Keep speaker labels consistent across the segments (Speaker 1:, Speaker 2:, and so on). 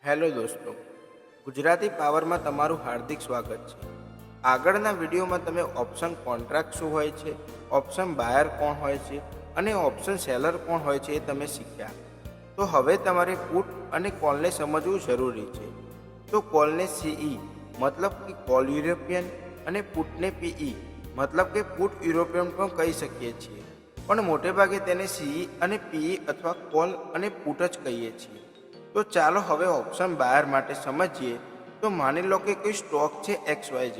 Speaker 1: Hello દોસ્તો, ગુજરાતી પાવરમાં તમારું હાર્દિક સ્વાગત છે। આગળના વિડીયોમાં તમે ઓપ્શન કોન્ટ્રાક્ટ શું હોય છે, ઓપ્શન બાયર કોણ હોય છે અને ઓપ્શન સેલર કોણ હોય છે એ તમે શીખ્યા। તો હવે તમારે પુટ અને કોલને સમજવું જરૂરી છે। તો કોલને સીઈ મતલબ કે કોલ યુરોપિયન અને પુટને પીઈ મતલબ કે પુટ યુરોપિયન પણ કહી શકીએ છીએ, પણ મોટે ભાગે તેને સીઈ અને પીઈ અથવા કોલ અને પુટ જ કહીએ છીએ। તો ચાલો હવે ઓપ્શન બાયર માટે સમજીએ। તો માની લો કે કોઈ સ્ટોક છે XYZ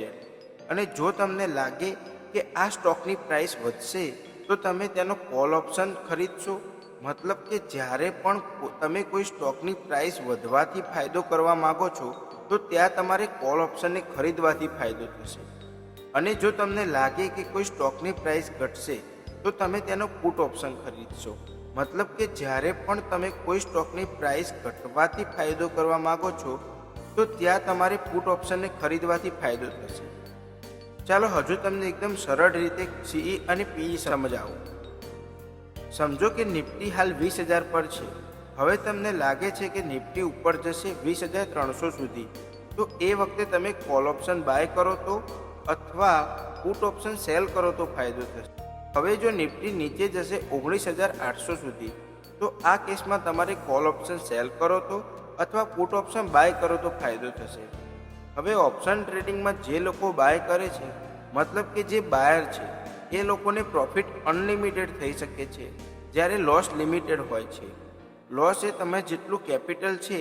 Speaker 1: અને જો તમને લાગે કે આ સ્ટોકની પ્રાઇસ વધશે તો તમે તેનો કોલ ઓપ્શન ખરીદશો। મતલબ કે જ્યારે પણ તમે કોઈ સ્ટોકની પ્રાઇસ વધવાથી ફાયદો કરવા માગો છો તો ત્યાં તમારે કોલ ઓપ્શનને ખરીદવાથી ફાયદો થશે। અને જો તમને લાગે કે કોઈ સ્ટોકની પ્રાઇસ ઘટશે તો તમે તેનો પુટ ઓપ્શન ખરીદશો। મતલબ કે જ્યારે પણ તમે કોઈ સ્ટોકની પ્રાઇસ ઘટવાથી ફાયદો કરવા માગો છો તો ત્યાં તમારે પુટ ઓપ્શનને ખરીદવાથી ફાયદો થશે। ચાલો હજુ તમને એકદમ સરળ રીતે સીઈ અને પીઈ સમજાવું। સમજો કે નિફ્ટી હાલ 20,000 પર છે। હવે તમને લાગે છે કે નિફ્ટી ઉપર જશે 20,300 સુધી, તો એ વખતે તમે કોલ ઓપ્શન બાય કરો તો અથવા પુટ ઓપ્શન સેલ કરો તો ફાયદો થશે। હવે જો નિફ્ટી નીચે જશે 19,800 સુધી, તો આ કેસમાં તમારે કોલ ઓપ્શન સેલ કરો તો અથવા પુટ ઓપ્શન બાય કરો તો ફાયદો થશે। હવે ઓપ્શન ટ્રેડિંગમાં જે લોકો બાય કરે છે, મતલબ કે જે બાયર છે, એ લોકોને પ્રોફિટ અનલિમિટેડ થઈ શકે છે, જ્યારે લોસ લિમિટેડ હોય છે। લોસ એ તમે જેટલું કેપિટલ છે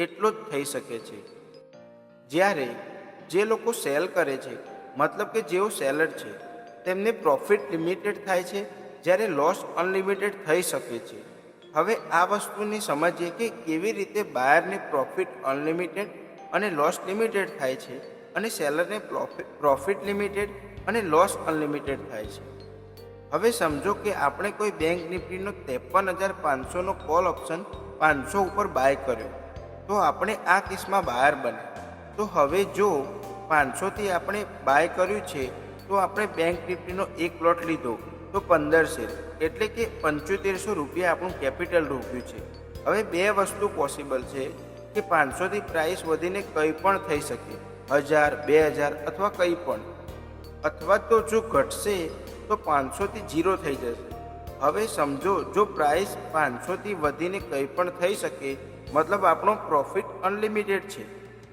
Speaker 1: એટલો જ થઈ શકે છે। જ્યારે જે લોકો સેલ કરે છે, મતલબ કે જેઓ સેલર છે, તેમને પ્રોફિટ લિમિટેડ થાય છે, જ્યારે લોસ અનલિમિટેડ થઈ શકે છે। હવે આ વસ્તુને સમજીએ કે કેવી રીતે બાયરને પ્રોફિટ અનલિમિટેડ અને લોસ લિમિટેડ થાય છે અને સેલરને પ્રોફિટ લિમિટેડ અને લોસ અનલિમિટેડ થાય છે। હવે સમજો કે આપણે કોઈ બેંક નિફ્ટીનો 53,500નો કોલ ઓપ્શન 500 ઉપર બાય કર્યો, તો આપણે આ કેસમાં બાયર બન્યા। તો હવે જો 500થી આપણે બાય કર્યું છે તો આપણે બેંક નિફ્ટીનો એક પ્લોટ લીધો તો 15 શેર એટલે કે 7500 રૂપિયા આપણું કેપિટલ રોક્યું છે। હવે બે વસ્તુ પોસિબલ છે કે 500થી પ્રાઇસ વધીને કંઈ પણ થઈ શકે, 1000, 2000 અથવા કંઈ પણ, અથવા તો જો ઘટશે તો 500થી 0 થઈ જશે। હવે સમજો જો પ્રાઇસ 500થી વધીને કંઈ પણ થઈ શકે, મતલબ આપણો પ્રોફિટ અનલિમિટેડ છે,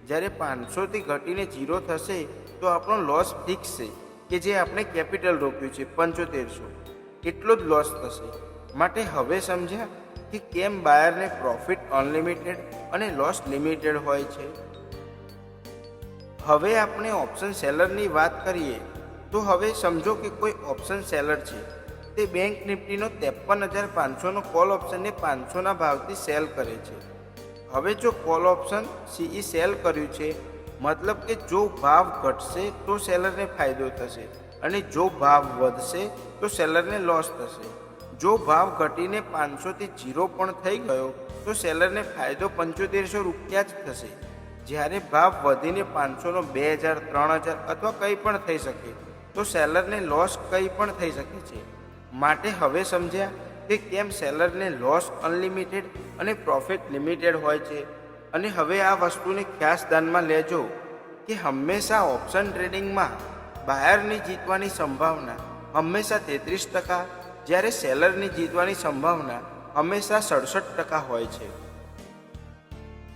Speaker 1: જ્યારે 500થી ઘટીને 0 થશે તો આપણો લોસ ફિક્સ છે કે જે આપણે કેપિટલ રોક્યું છે 7500, એટલો જ લોસ થશે। માટે હવે સમજ્યા કે કેમ બાયરને પ્રોફિટ અનલિમિટેડ અને લોસ લિમિટેડ હોય છે। હવે આપણે ઓપ્શન સેલરની વાત કરીએ। તો હવે સમજો કે કોઈ ઓપ્શન સેલર છે, તે બેંક નિફ્ટીનો 53,500નો કોલ ઓપ્શનને 500ના ભાવથી સેલ કરે છે। હવે જો કોલ ઓપ્શન સીઈ સેલ કર્યું છે, મતલબ કે જો ભાવ ઘટશે તો સેલરને ફાયદો થશે અને જો ભાવ વધશે તો સેલરને લોસ થશે। જો ભાવ ઘટીને 500થી 0 પણ થઈ ગયો તો સેલરને ફાયદો 7500 રૂપિયા જ થશે, જ્યારે ભાવ વધીને 500નો 2000, 3000 અથવા કંઈ પણ થઈ શકે તો સેલરને લોસ કંઈ પણ થઈ શકે છે। માટે હવે સમજ્યા કે કેમ સેલરને લોસ અનલિમિટેડ અને પ્રોફિટ લિમિટેડ હોય છે। અને હવે આ વસ્તુને ખાસ ધ્યાનમાં લેજો કે હંમેશા ઓપ્શન ટ્રેડિંગમાં બાયરની જીતવાની સંભાવના હંમેશા 33%, જ્યારે સેલરની જીતવાની સંભાવના હંમેશા 67% હોય છે।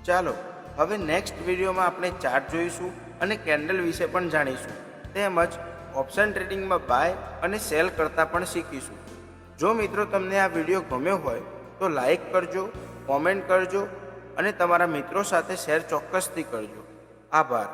Speaker 1: ચાલો હવે નેક્સ્ટ વિડીયોમાં આપણે ચાર્ટ જોઈશું અને કેન્ડલ વિશે પણ જાણીશું, તેમજ ઓપ્શન ટ્રેડિંગમાં બાય અને સેલ કરતાં પણ શીખીશું। જો મિત્રો તમને આ વિડીયો ગમ્યો હોય તો લાઈક કરજો, કોમેન્ટ કરજો અને તમારા મિત્રો સાથે શેર ચોક્કસથી કરજો। આભાર।